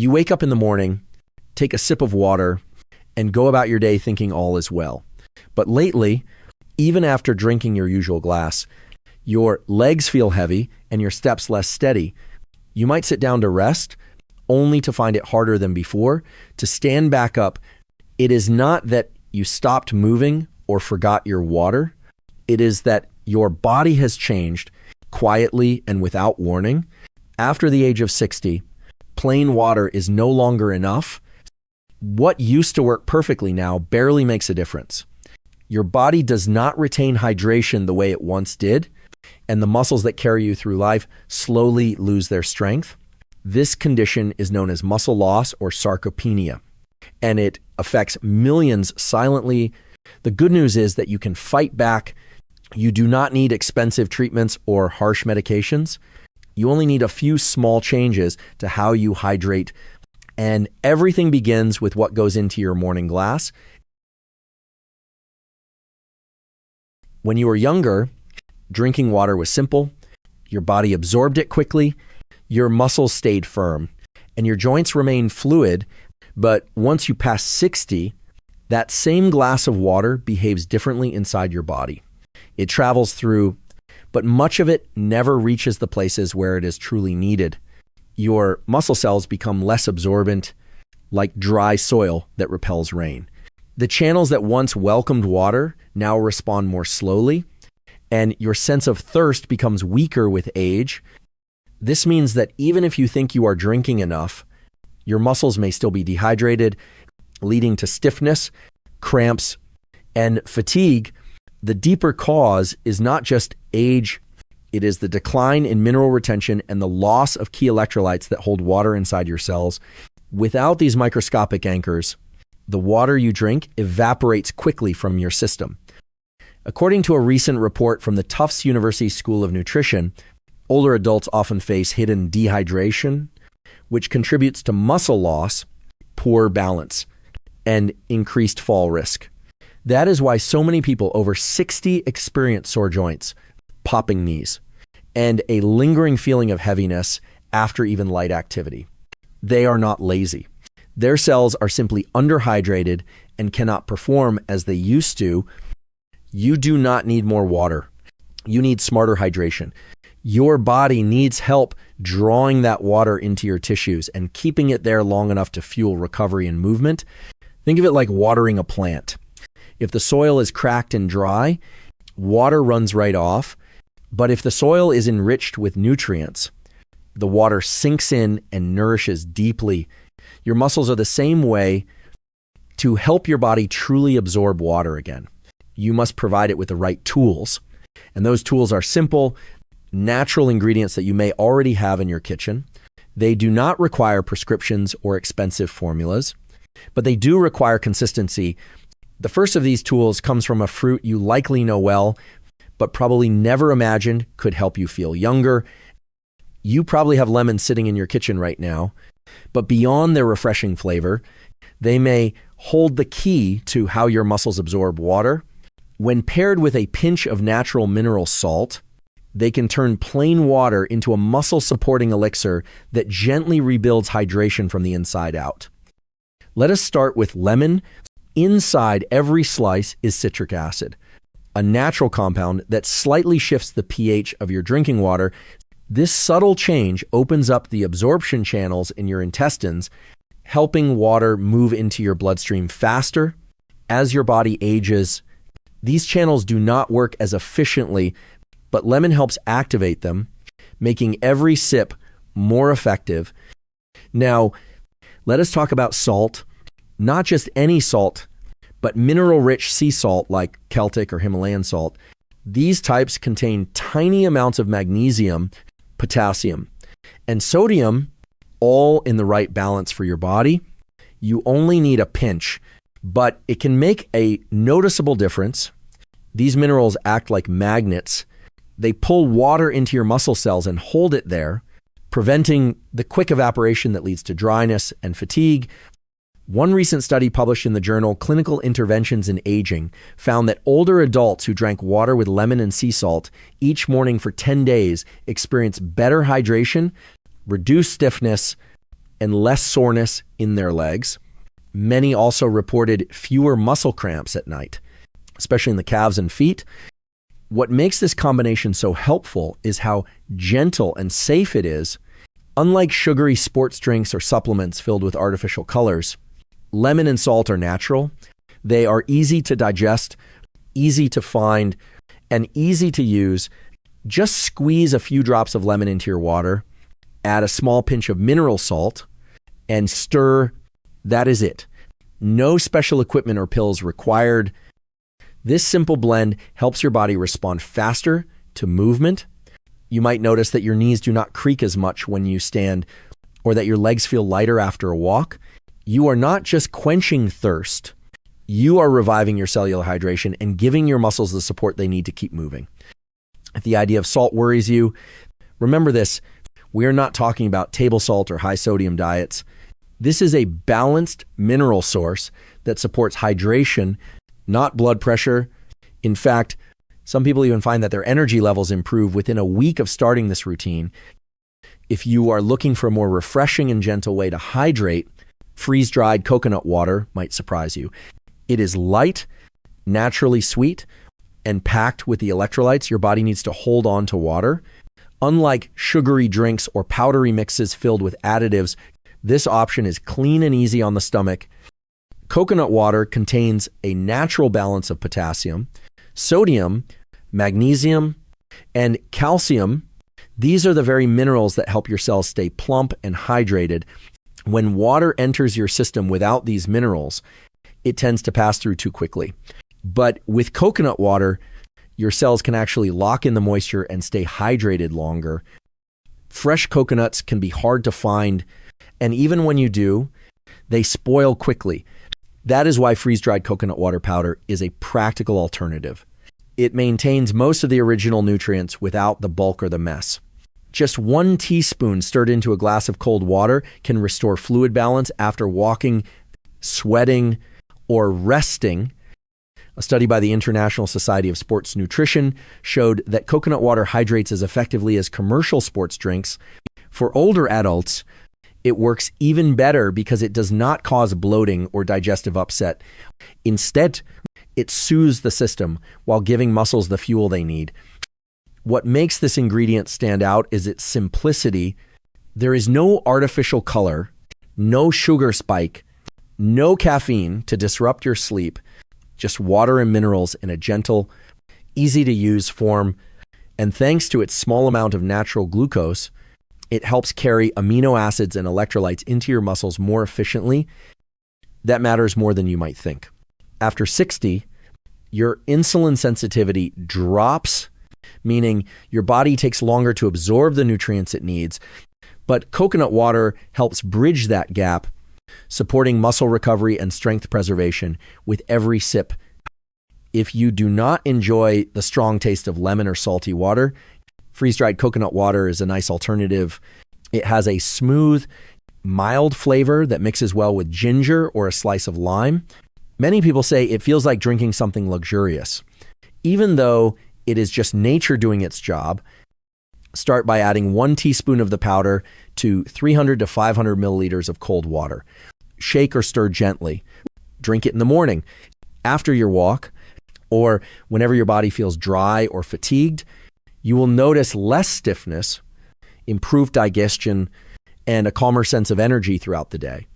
You wake up in the morning, take a sip of water, and go about your day thinking all is well. But lately, even after drinking your usual glass, your legs feel heavy and your steps less steady. You might sit down to rest, only to find it harder than before to stand back up. It is not that you stopped moving or forgot your water. It is that your body has changed quietly and without warning. After the age of 60, plain water is no longer enough. What used to work perfectly now barely makes a difference. Your body does not retain hydration the way it once did, and the muscles that carry you through life slowly lose their strength. This condition is known as muscle loss or sarcopenia, and it affects millions silently. The good news is that you can fight back. You do not need expensive treatments or harsh medications. You only need a few small changes to how you hydrate, and everything begins with what goes into your morning glass. When you were younger, drinking water was simple. Your body absorbed it quickly. Your muscles stayed firm, and your joints remained fluid. But once you pass 60, that same glass of water behaves differently inside your body. It travels through, but much of it never reaches the places where it is truly needed. Your muscle cells become less absorbent, like dry soil that repels rain. The channels that once welcomed water now respond more slowly, and your sense of thirst becomes weaker with age. This means that even if you think you are drinking enough, your muscles may still be dehydrated, leading to stiffness, cramps, and fatigue. The deeper cause is not just age, it is the decline in mineral retention and the loss of key electrolytes that hold water inside your cells. Without these microscopic anchors, the water you drink evaporates quickly from your system. According to a recent report from the Tufts University School of Nutrition, older adults often face hidden dehydration, which contributes to muscle loss, poor balance, and increased fall risk. That is why so many people over 60 experience sore joints, popping knees, and a lingering feeling of heaviness after even light activity. They are not lazy. Their cells are simply underhydrated and cannot perform as they used to. You do not need more water. You need smarter hydration. Your body needs help drawing that water into your tissues and keeping it there long enough to fuel recovery and movement. Think of it like watering a plant. If the soil is cracked and dry, water runs right off. But if the soil is enriched with nutrients, the water sinks in and nourishes deeply. Your muscles are the same way. To help your body truly absorb water again, you must provide it with the right tools. And those tools are simple, natural ingredients that you may already have in your kitchen. They do not require prescriptions or expensive formulas, but they do require consistency. The first of these tools comes from a fruit you likely know well, but probably never imagined could help you feel younger. You probably have lemons sitting in your kitchen right now, but beyond their refreshing flavor, they may hold the key to how your muscles absorb water. When paired with a pinch of natural mineral salt, they can turn plain water into a muscle-supporting elixir that gently rebuilds hydration from the inside out. Let us start with lemon. Inside every slice is citric acid, a natural compound that slightly shifts the pH of your drinking water. This subtle change opens up the absorption channels in your intestines, helping water move into your bloodstream faster. As your body ages, these channels do not work as efficiently, but lemon helps activate them, making every sip more effective. Now, let us talk about salt. Not just any salt, but mineral-rich sea salt like Celtic or Himalayan salt. These types contain tiny amounts of magnesium, potassium, and sodium, all in the right balance for your body. You only need a pinch, but it can make a noticeable difference. These minerals act like magnets. They pull water into your muscle cells and hold it there, preventing the quick evaporation that leads to dryness and fatigue. One recent study published in the journal Clinical Interventions in Aging found that older adults who drank water with lemon and sea salt each morning for 10 days experienced better hydration, reduced stiffness, and less soreness in their legs. Many also reported fewer muscle cramps at night, especially in the calves and feet. What makes this combination so helpful is how gentle and safe it is. Unlike sugary sports drinks or supplements filled with artificial colors, lemon and salt are natural. They are easy to digest, easy to find, and easy to use. Just squeeze a few drops of lemon into your water, add a small pinch of mineral salt, and stir. That is it. No special equipment or pills required. This simple blend helps your body respond faster to movement. You might notice that your knees do not creak as much when you stand, or that your legs feel lighter after a walk. You are not just quenching thirst. You are reviving your cellular hydration and giving your muscles the support they need to keep moving. If the idea of salt worries you, remember this. We are not talking about table salt or high sodium diets. This is a balanced mineral source that supports hydration, not blood pressure. In fact, some people even find that their energy levels improve within a week of starting this routine. If you are looking for a more refreshing and gentle way to hydrate, freeze-dried coconut water might surprise you. It is light, naturally sweet, and packed with the electrolytes your body needs to hold on to water. Unlike sugary drinks or powdery mixes filled with additives, this option is clean and easy on the stomach. Coconut water contains a natural balance of potassium, sodium, magnesium, and calcium. These are the very minerals that help your cells stay plump and hydrated. When water enters your system without these minerals, it tends to pass through too quickly. But with coconut water, your cells can actually lock in the moisture and stay hydrated longer. Fresh coconuts can be hard to find, and even when you do, they spoil quickly. That is why freeze-dried coconut water powder is a practical alternative. It maintains most of the original nutrients without the bulk or the mess. Just 1 teaspoon stirred into a glass of cold water can restore fluid balance after walking, sweating, or resting. A study by the International Society of Sports Nutrition showed that coconut water hydrates as effectively as commercial sports drinks. For older adults, it works even better because it does not cause bloating or digestive upset. Instead, it soothes the system while giving muscles the fuel they need. What makes this ingredient stand out is its simplicity. There is no artificial color, no sugar spike, no caffeine to disrupt your sleep, just water and minerals in a gentle, easy-to-use form. And thanks to its small amount of natural glucose, it helps carry amino acids and electrolytes into your muscles more efficiently. That matters more than you might think. After 60, your insulin sensitivity drops, meaning your body takes longer to absorb the nutrients it needs. But coconut water helps bridge that gap, supporting muscle recovery and strength preservation with every sip. If you do not enjoy the strong taste of lemon or salty water, freeze-dried coconut water is a nice alternative. It has a smooth, mild flavor that mixes well with ginger or a slice of lime. Many people say it feels like drinking something luxurious. Even though it is just nature doing its job, start by adding 1 teaspoon of the powder to 300 to 500 milliliters of cold water. Shake or stir gently. Drink it in the morning, after your walk, or whenever your body feels dry or fatigued. You will notice less stiffness, improved digestion, and a calmer sense of energy throughout the day.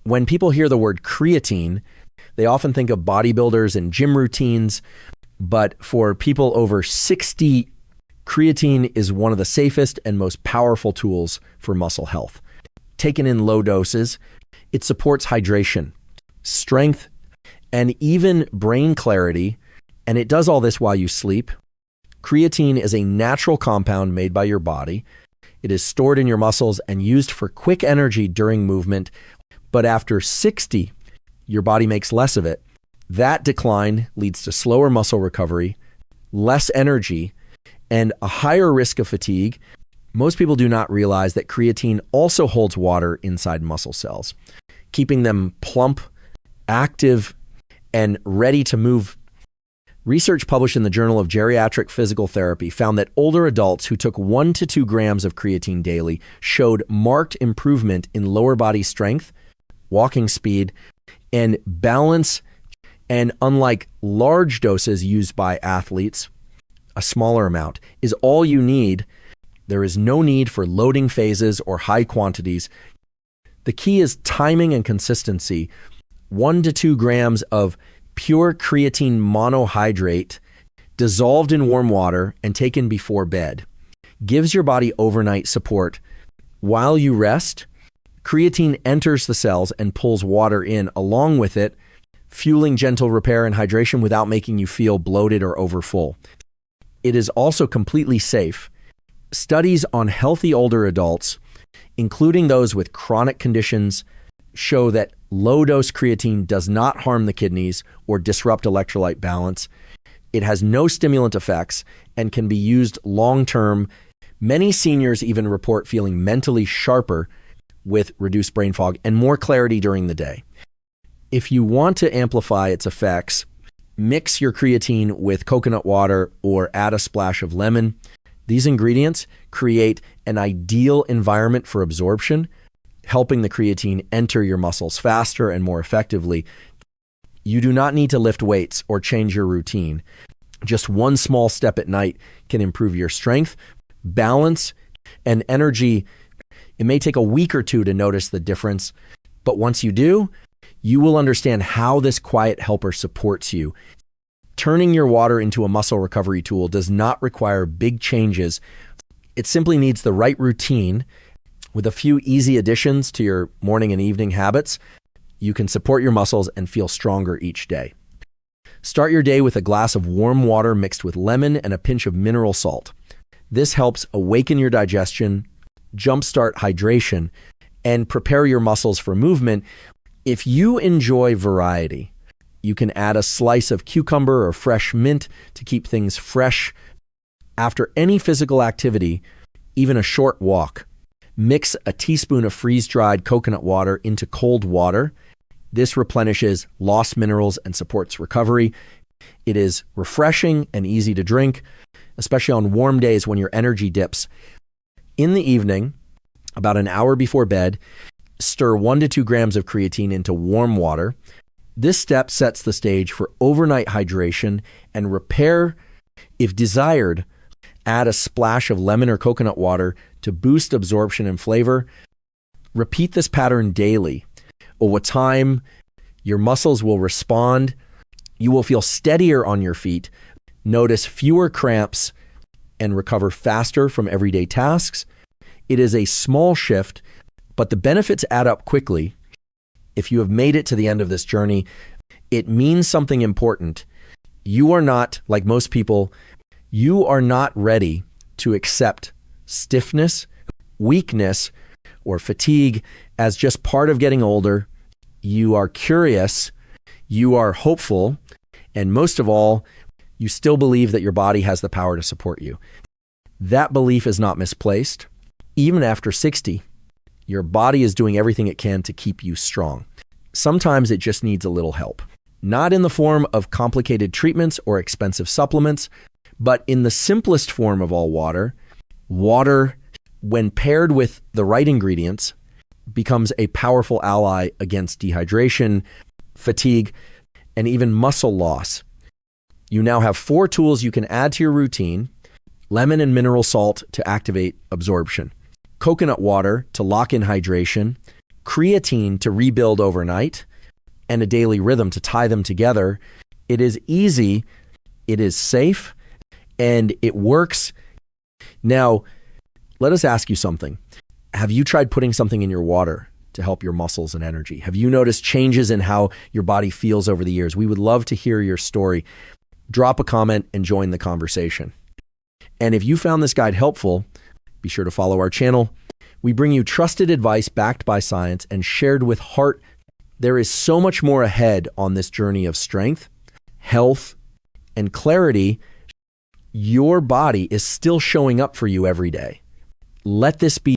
When people hear the word creatine, they often think of bodybuilders and gym routines, but for people over 60, creatine is one of the safest and most powerful tools for muscle health. Taken in low doses, it supports hydration, strength, and even brain clarity, and it does all this while you sleep. Creatine is a natural compound made by your body. It is stored in your muscles and used for quick energy during movement, but after 60, your body makes less of it. That decline leads to slower muscle recovery, less energy, and a higher risk of fatigue. Most people do not realize that creatine also holds water inside muscle cells, keeping them plump, active, and ready to move Research published in the Journal of Geriatric Physical Therapy found that older adults who took 1 to 2 grams of creatine daily showed marked improvement in lower body strength, walking speed, and balance. And unlike large doses used by athletes, a smaller amount is all you need. There is no need for loading phases or high quantities. The key is timing and consistency. 1 to 2 grams of pure creatine monohydrate dissolved in warm water and taken before bed gives your body overnight support. While you rest, creatine enters the cells and pulls water in along with it, fueling gentle repair and hydration without making you feel bloated or overfull. It is also completely safe. Studies on healthy older adults, including those with chronic conditions, show that low-dose creatine does not harm the kidneys or disrupt electrolyte balance. It has no stimulant effects and can be used long-term. Many seniors even report feeling mentally sharper with reduced brain fog and more clarity during the day. If you want to amplify its effects, mix your creatine with coconut water or add a splash of lemon. These ingredients create an ideal environment for absorption, helping the creatine enter your muscles faster and more effectively. You do not need to lift weights or change your routine. Just one small step at night can improve your strength, balance, and energy. It may take a week or two to notice the difference, but once you do, you will understand how this quiet helper supports you. Turning your water into a muscle recovery tool does not require big changes. It simply needs the right routine. With a few easy additions to your morning and evening habits, you can support your muscles and feel stronger each day. Start your day with a glass of warm water mixed with lemon and a pinch of mineral salt. This helps awaken your digestion, jumpstart hydration, and prepare your muscles for movement. If you enjoy variety, you can add a slice of cucumber or fresh mint to keep things fresh. After any physical activity, even a short walk, mix a teaspoon of freeze-dried coconut water into cold water. This replenishes lost minerals and supports recovery. It is refreshing and easy to drink, especially on warm days when your energy dips. In the evening, about an hour before bed, stir 1 to 2 grams of creatine into warm water. This step sets the stage for overnight hydration and repair. If desired, add a splash of lemon or coconut water to boost absorption and flavor. Repeat this pattern daily. Over time, your muscles will respond. You will feel steadier on your feet, notice fewer cramps, and recover faster from everyday tasks. It is a small shift, but the benefits add up quickly. If you have made it to the end of this journey, it means something important. You are not, like most people, you are not ready to accept stiffness, weakness, or fatigue as just part of getting older. You are curious, you are hopeful, and most of all, you still believe that your body has the power to support you. That belief is not misplaced. Even after 60, your body is doing everything it can to keep you strong. Sometimes it just needs a little help. Not in the form of complicated treatments or expensive supplements, but in the simplest form of all water. Water, when paired with the right ingredients, becomes a powerful ally against dehydration, fatigue, and even muscle loss. You now have 4 tools you can add to your routine: lemon and mineral salt to activate absorption, coconut water to lock in hydration, creatine to rebuild overnight, and a daily rhythm to tie them together. It is easy, it is safe, and it works. Now, let us ask you something. Have you tried putting something in your water to help your muscles and energy? Have you noticed changes in how your body feels over the years? We would love to hear your story. Drop a comment and join the conversation. And if you found this guide helpful, be sure to follow our channel. We bring you trusted advice backed by science and shared with heart. There is so much more ahead on this journey of strength, health, and clarity. Your body is still showing up for you every day. Let this be